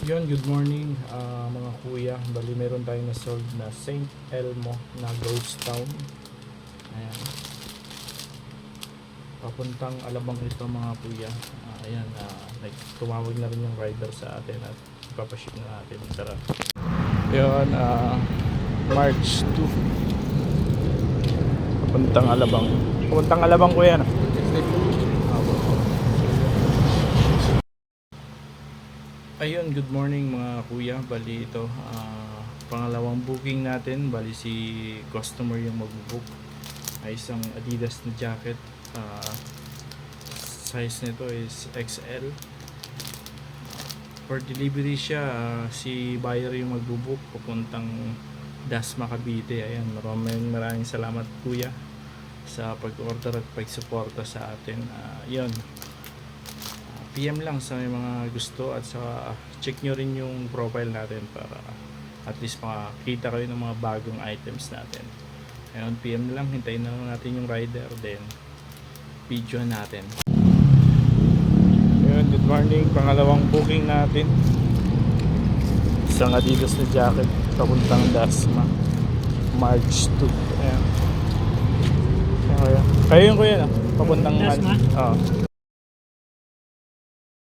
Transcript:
Yun, good morning mga kuya. Bali meron tayong na-sold na St. Elmo na ghost town. Ayan. Papuntang Alabang ito mga kuya. Ayan, tumawag na rin yung rider sa atin at ipapaship na natin. Tara. Yun, March 2. Papuntang Alabang. Papuntang Alabang kuya na. Ayun, good morning mga kuya. Bali ito, pangalawang booking natin. Bali si customer yung mag-book ay isang Adidas na jacket. Size nito is XL. For delivery siya, si buyer yung mag-book papuntang Dasma, Cavite. Ayan, maraming salamat kuya sa pag-order at pag-suporta sa atin. Yun, PM lang sa may mga gusto at saka check nyo rin yung profile natin para at least makakita kayo ng mga bagong items natin. Ayun, PM lang, hintayin na lang natin yung rider, then video natin. Ayun, good morning, pangalawang booking natin. Isang Adidas na jacket papuntang Dasma, March 2. Ayan. Kayo yung kuya, no? Papuntang Dasma? Oo.